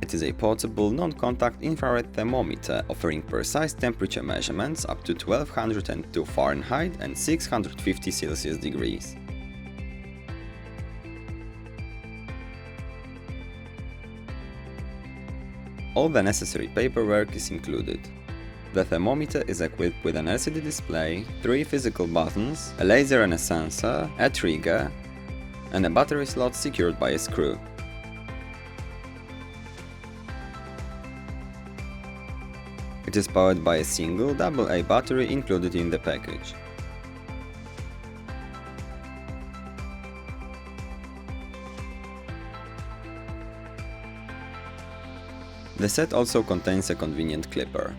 It is a portable, non-contact infrared thermometer offering precise temperature measurements up to 1202 Fahrenheit and 650 Celsius degrees. All the necessary paperwork is included. The thermometer is equipped with an LCD display, 3 physical buttons, a laser and a sensor, a trigger, and a battery slot secured by a screw. It is powered by a single AA battery included in the package. The set also contains a convenient clipper.